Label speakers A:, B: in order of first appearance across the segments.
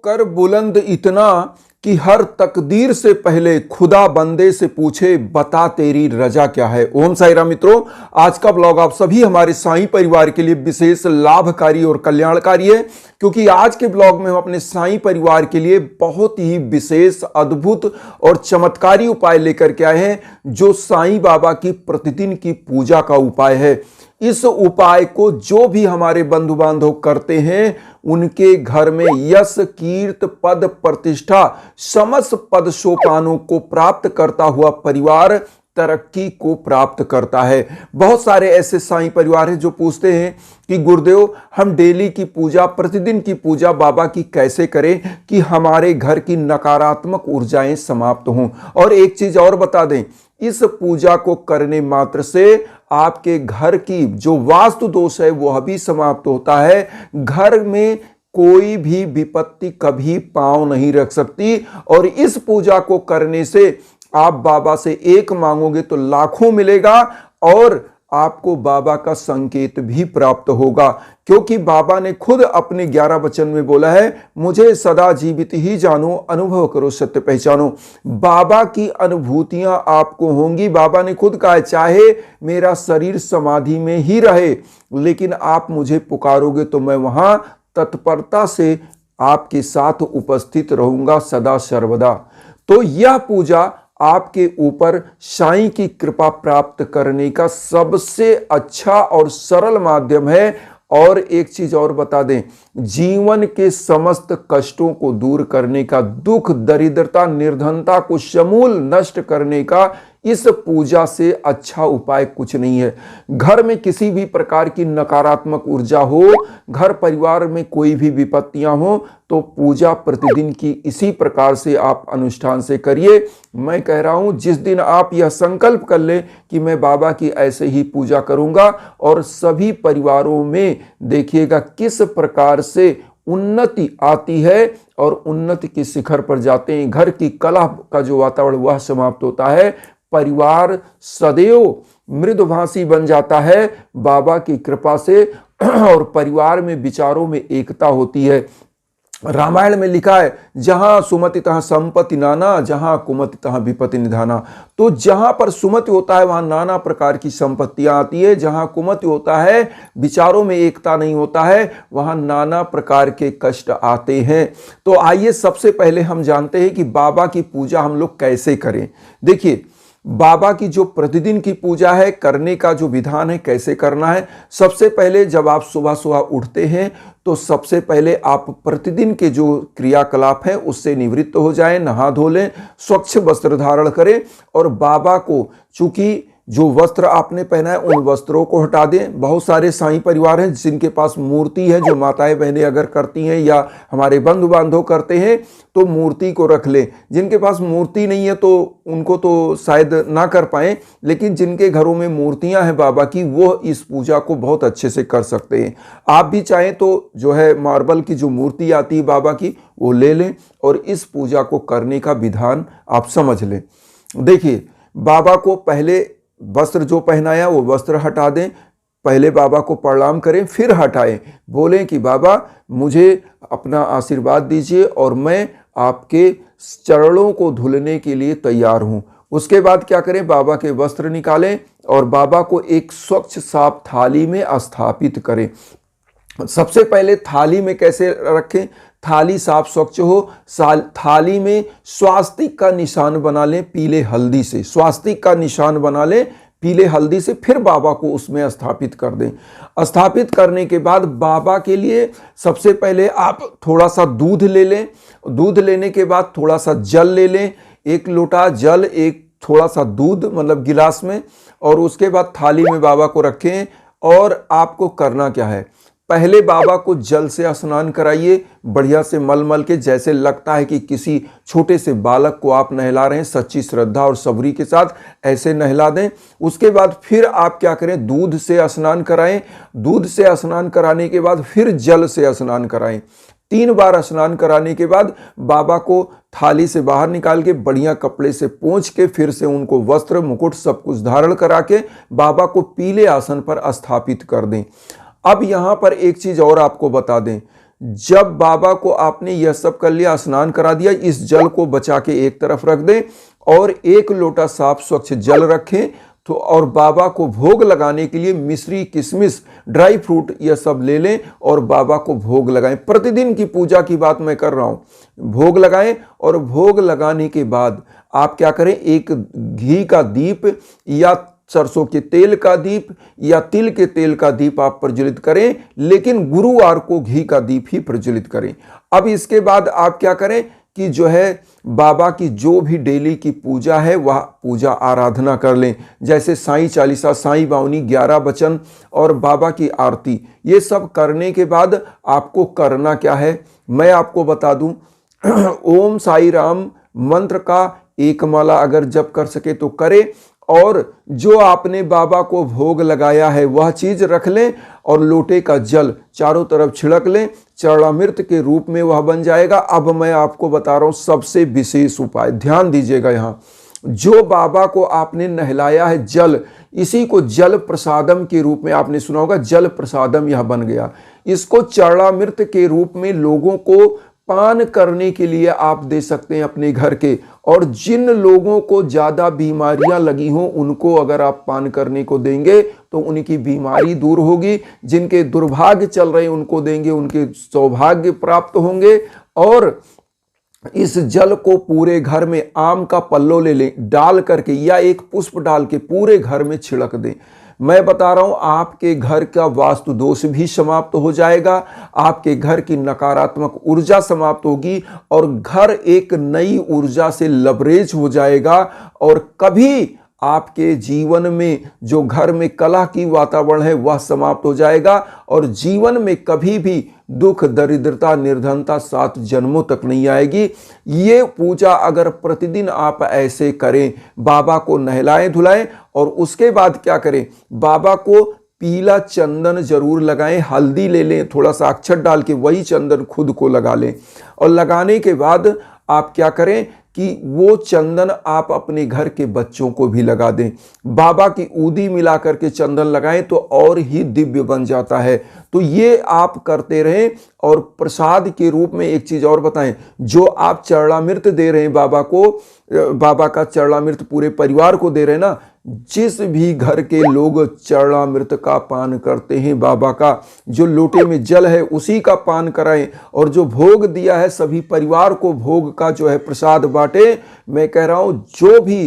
A: कर बुलंद इतना कि हर तकदीर से पहले खुदा बंदे से पूछे बता तेरी रजा क्या है। ओम साई राम मित्रों, आज का ब्लॉग आप सभी हमारे साईं परिवार के लिए विशेष लाभकारी और कल्याणकारी है, क्योंकि आज के ब्लॉग में हम अपने साईं परिवार के लिए बहुत ही विशेष, अद्भुत और चमत्कारी उपाय लेकर के आए हैं, जो साईं बाबा की प्रतिदिन की पूजा का उपाय है। इस उपाय को जो भी हमारे बंधु बांधव करते हैं, उनके घर में यश, कीर्त, पद, प्रतिष्ठा, समस्त पद सोपानों को प्राप्त करता हुआ परिवार तरक्की को प्राप्त करता है। बहुत सारे ऐसे साईं परिवार हैं जो पूछते हैं कि गुरुदेव, हम डेली की पूजा, प्रतिदिन की पूजा बाबा की कैसे करें कि हमारे घर की नकारात्मक ऊर्जाएं समाप्त हों। और एक चीज और बता दें, इस पूजा को करने मात्र से आपके घर की जो वास्तु दोष है वह भी समाप्त होता है। घर में कोई भी विपत्ति कभी पांव नहीं रख सकती। और इस पूजा को करने से आप बाबा से एक मांगोगे तो लाखों मिलेगा, और आपको बाबा का संकेत भी प्राप्त होगा, क्योंकि बाबा ने खुद अपने 11 वचन में बोला है, मुझे सदा जीवित ही जानो, अनुभव करो, सत्य पहचानो। बाबा की अनुभूतियां आपको होंगी। बाबा ने खुद कहा है, चाहे मेरा शरीर समाधि में ही रहे, लेकिन आप मुझे पुकारोगे तो मैं वहां तत्परता से आपके साथ उपस्थित रहूंगा सदा सर्वदा। तो यह पूजा आपके ऊपर साईं की कृपा प्राप्त करने का सबसे अच्छा और सरल माध्यम है। और एक चीज और बता दें, जीवन के समस्त कष्टों को दूर करने का, दुख, दरिद्रता, निर्धनता को समूल नष्ट करने का इस पूजा से अच्छा उपाय कुछ नहीं है। घर में किसी भी प्रकार की नकारात्मक ऊर्जा हो, घर परिवार में कोई भी विपत्तियां हो, तो पूजा प्रतिदिन की इसी प्रकार से आप अनुष्ठान से करिए। मैं कह रहा हूं, जिस दिन आप यह संकल्प कर लें कि मैं बाबा की ऐसे ही पूजा करूंगा, और सभी परिवारों में देखिएगा किस प्रकार से उन्नति आती है और उन्नति के शिखर पर जाते हैं। घर की कलह का जो वातावरण वह समाप्त होता है, परिवार सदैव मृदुभाषी बन जाता है बाबा की कृपा से, और परिवार में विचारों में एकता होती है। रामायण में लिखा है, जहां सुमति तहां संपत्ति नाना, जहां कुमति तहां विपत्ति निधाना। तो जहां पर सुमति होता है वहां नाना प्रकार की संपत्तियां आती है, जहां कुमति होता है, विचारों में एकता नहीं होता है, वहां नाना प्रकार के कष्ट आते हैं। तो आइए सबसे पहले हम जानते हैं कि बाबा की पूजा हम लोग कैसे करें। देखिए, बाबा की जो प्रतिदिन की पूजा है, करने का जो विधान है, कैसे करना है। सबसे पहले जब आप सुबह सुबह उठते हैं तो सबसे पहले आप प्रतिदिन के जो क्रियाकलाप हैं उससे निवृत्त हो जाएं, नहा धो लें, स्वच्छ वस्त्र धारण करें, और बाबा को, चूंकि जो वस्त्र आपने पहना है उन वस्त्रों को हटा दें। बहुत सारे साईं परिवार हैं जिनके पास मूर्ति है, जो माताएं बहनें अगर करती हैं या हमारे बंधु बांधव करते हैं तो मूर्ति को रख लें। जिनके पास मूर्ति नहीं है तो उनको तो शायद ना कर पाएं, लेकिन जिनके घरों में मूर्तियां हैं बाबा की, वो इस पूजा को बहुत अच्छे से कर सकते हैं। आप भी चाहें तो जो है मार्बल की जो मूर्ति आती है बाबा की, वो ले लें और इस पूजा को करने का विधान आप समझ लें। देखिए, बाबा को पहले वस्त्र जो पहनाया वो वस्त्र हटा दें, पहले बाबा को प्रणाम करें, फिर हटाएं, बोलें कि बाबा मुझे अपना आशीर्वाद दीजिए और मैं आपके चरणों को धुलने के लिए तैयार हूं। उसके बाद क्या करें, बाबा के वस्त्र निकालें और बाबा को एक स्वच्छ साफ थाली में स्थापित करें। सबसे पहले थाली में कैसे रखें, थाली साफ स्वच्छ हो, थाली में स्वास्तिक का निशान बना लें पीले हल्दी से, स्वास्तिक का निशान बना लें पीले हल्दी से, फिर बाबा को उसमें स्थापित कर दें। स्थापित करने के बाद बाबा के लिए सबसे पहले आप थोड़ा सा दूध ले लें, दूध लेने के बाद थोड़ा सा जल ले लें, 1 लोटा जल, एक थोड़ा सा दूध, मतलब गिलास में, और उसके बाद थाली में बाबा को रखें। और आपको करना क्या है, पहले बाबा को जल से स्नान कराइए, बढ़िया से मल मल के, जैसे लगता है कि किसी छोटे से बालक को आप नहला रहे हैं, सच्ची श्रद्धा और सबरी के साथ ऐसे नहला दें। उसके बाद फिर आप क्या करें, दूध से स्नान कराएं, दूध से स्नान कराने के बाद फिर जल से स्नान कराएं। 3 बार स्नान कराने के बाद बाबा को थाली से बाहर निकाल के बढ़िया कपड़े से पोंछ के, फिर से उनको वस्त्र, मुकुट सब कुछ धारण करा के बाबा को पीले आसन पर स्थापित कर दें। अब यहां पर एक चीज और आपको बता दें, जब बाबा को आपने यह सब कर लिया, स्नान करा दिया, इस जल को बचा के एक तरफ रख दें और एक लोटा साफ स्वच्छ जल रखें। तो और बाबा को भोग लगाने के लिए मिश्री, किशमिश, ड्राई फ्रूट यह सब ले लें और बाबा को भोग लगाएं। प्रतिदिन की पूजा की बात मैं कर रहा हूं। भोग लगाएं और भोग लगाने के बाद आप क्या करें, एक घी का दीप या सरसों के तेल का दीप या तिल के तेल का दीप आप प्रज्वलित करें, लेकिन गुरुवार को घी का दीप ही प्रज्वलित करें। अब इसके बाद आप क्या करें कि जो है बाबा की जो भी डेली की पूजा है वह पूजा आराधना कर लें, जैसे साईं चालीसा, साईं बावनी, 11 वचन और बाबा की आरती। ये सब करने के बाद आपको करना क्या है मैं आपको बता दूं। ओम साई राम मंत्र का एक माला अगर जप कर सके तो करें, और जो आपने बाबा को भोग लगाया है वह चीज रख लें और लोटे का जल चारों तरफ छिड़क लें। चरणामृत के रूप में वह बन जाएगा। अब मैं आपको बता रहा हूं सबसे विशेष उपाय, ध्यान दीजिएगा। यहां जो बाबा को आपने नहलाया है जल, इसी को जल प्रसादम के रूप में आपने सुना होगा, जल प्रसादम यह बन गया। इसको चरणामृत के रूप में लोगों को पान करने के लिए आप दे सकते हैं अपने घर के। और जिन लोगों को ज्यादा बीमारियां लगी हों उनको अगर आप पान करने को देंगे तो उनकी बीमारी दूर होगी। जिनके दुर्भाग्य चल रहे हैं उनको देंगे, उनके सौभाग्य प्राप्त होंगे। और इस जल को पूरे घर में आम का पल्लो ले लें, डाल करके या एक पुष्प डाल के पूरे घर में छिड़क दें। मैं बता रहा हूं आपके घर का वास्तु दोष भी समाप्त हो जाएगा, आपके घर की नकारात्मक ऊर्जा समाप्त होगी और घर एक नई ऊर्जा से लबरेज हो जाएगा। और कभी आपके जीवन में जो घर में कलह की वातावरण है वह समाप्त हो जाएगा और जीवन में कभी भी दुख, दरिद्रता, निर्धनता 7 जन्मों तक नहीं आएगी। ये पूजा अगर प्रतिदिन आप ऐसे करें, बाबा को नहलाएं धुलाएं और उसके बाद क्या करें, बाबा को पीला चंदन जरूर लगाएं, हल्दी ले लें, थोड़ा सा अक्षत डाल के वही चंदन खुद को लगा लें। और लगाने के बाद आप क्या करें कि वो चंदन आप अपने घर के बच्चों को भी लगा दें। बाबा की ऊदी मिला करके चंदन लगाएं तो और ही दिव्य बन जाता है। तो ये आप करते रहें। और प्रसाद के रूप में एक चीज और बताएं, जो आप चरणामृत दे रहे हैं बाबा को, बाबा का चरणामृत पूरे परिवार को दे रहे हैं ना, जिस भी घर के लोग चरणामृत का पान करते हैं, बाबा का जो लोटे में जल है उसी का पान कराएं। और जो भोग दिया है सभी परिवार को भोग का जो है प्रसाद बांटे। मैं कह रहा हूं जो भी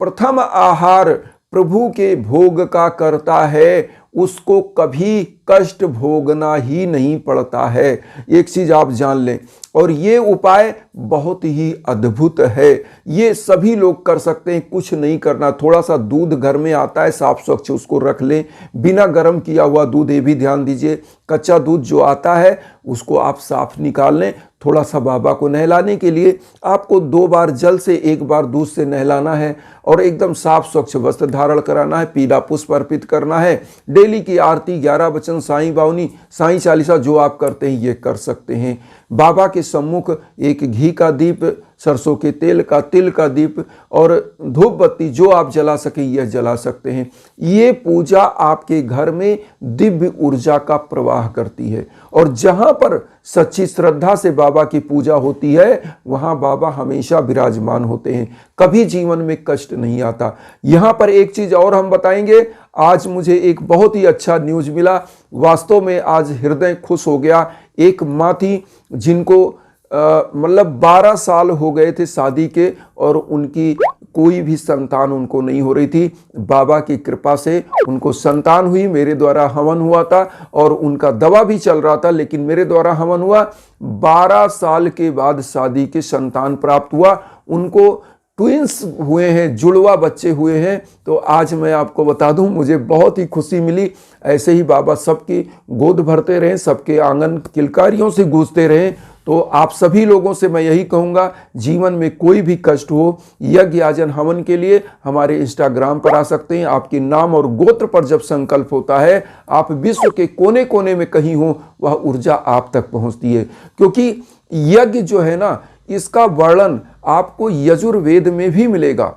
A: प्रथम आहार प्रभु के भोग का करता है उसको कभी कष्ट भोगना ही नहीं पड़ता है। एक चीज आप जान लें। और ये उपाय बहुत ही अद्भुत है, ये सभी लोग कर सकते हैं, कुछ नहीं करना। थोड़ा सा दूध घर में आता है साफ स्वच्छ, उसको रख लें, बिना गर्म किया हुआ दूध, ये भी ध्यान दीजिए। कच्चा दूध जो आता है उसको आप साफ निकाल लें। थोड़ा सा बाबा को नहलाने के लिए आपको 2 बार जल से 1 बार दूध से नहलाना है और एकदम साफ स्वच्छ वस्त्र धारण कराना है, पीला पुष्प अर्पित करना है। डेली की आरती, 11 वचन, साईं बावनी, साईं चालीसा जो आप करते हैं ये कर सकते हैं। बाबा के सम्मुख एक घी का दीप, सरसों के तेल का, तिल का दीप और धूप बत्ती जो आप जला सके यह जला सकते हैं। ये पूजा आपके घर में दिव्य ऊर्जा का प्रवाह करती है। और जहां पर सच्ची श्रद्धा से बाबा की पूजा होती है वहां बाबा हमेशा विराजमान होते हैं, कभी जीवन में कष्ट नहीं आता। यहां पर एक चीज और हम बताएंगे। आज मुझे एक बहुत ही अच्छा न्यूज मिला, वास्तव में आज हृदय खुश हो गया। एक माँ थी जिनको मतलब 12 साल हो गए थे शादी के और उनकी कोई भी संतान उनको नहीं हो रही थी। बाबा की कृपा से उनको संतान हुई, मेरे द्वारा हवन हुआ था और उनका दवा भी चल रहा था, लेकिन मेरे द्वारा हवन हुआ। 12 साल के बाद शादी के संतान प्राप्त हुआ, उनको ट्विंस हुए हैं, जुड़वा बच्चे हुए हैं। तो आज मैं आपको बता दूं मुझे बहुत ही खुशी मिली। ऐसे ही बाबा सबकी गोद भरते रहें, सबके आंगन किलकारियों से गूंजते रहें। तो आप सभी लोगों से मैं यही कहूँगा, जीवन में कोई भी कष्ट हो, यज्ञ याजन हवन के लिए हमारे इंस्टाग्राम पर आ सकते हैं। आपके नाम और गोत्र पर जब संकल्प होता है, आप विश्व के कोने कोने में कहीं हो, वह ऊर्जा आप तक पहुँचती है। क्योंकि यज्ञ जो है ना, इसका वर्णन आपको यजुर्वेद में भी मिलेगा।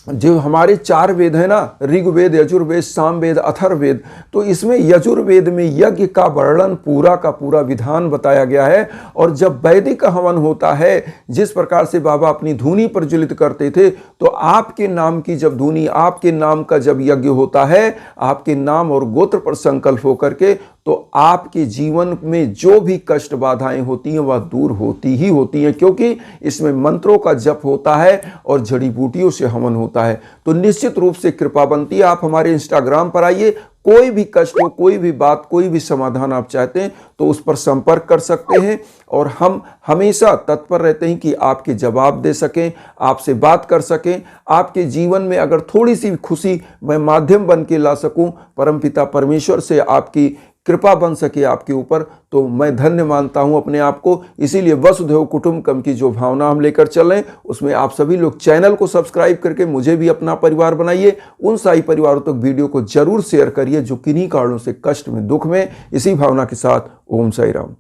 A: जो हमारे 4 वेद है ना, ऋग्वेद, यजुर्वेद, सामवेद, अथर्ववेद, तो इसमें यजुर्वेद में यज्ञ का वर्णन पूरा का पूरा विधान बताया गया है। और जब वैदिक हवन होता है, जिस प्रकार से बाबा अपनी धूनी प्रज्वलित करते थे, तो आपके नाम की जब धूनी, आपके नाम का जब यज्ञ होता है, आपके नाम और गोत्र पर संकल्प होकर के, तो आपके जीवन में जो भी कष्ट बाधाएं होती हैं वह दूर होती ही होती हैं, क्योंकि इसमें मंत्रों का जप होता है और जड़ी बूटियों से हवन होता है। तो निश्चित रूप से कृपा बनती है, आप हमारे इंस्टाग्राम पर आइए, कोई भी कष्ट हो, कोई भी बात, कोई भी समाधान आप चाहते हैं तो उस पर संपर्क कर सकते हैं। और हम हमेशा तत्पर रहते हैं कि आपके जवाब दे सकें, आपसे बात कर सकें। आपके जीवन में अगर थोड़ी सी खुशी मैं माध्यम बन के ला सकूं, परमपिता परमेश्वर से आपकी कृपा बन सके आपके ऊपर, तो मैं धन्य मानता हूं अपने आप को। इसीलिए वसुधैव कुटुंबकम की जो भावना हम लेकर चल रहे हैं, उसमें आप सभी लोग चैनल को सब्सक्राइब करके मुझे भी अपना परिवार बनाइए। उन साई परिवारों तक वीडियो को जरूर शेयर करिए जो किन्हीं कारणों से कष्ट में, दुख में। इसी भावना के साथ ओम साई राम।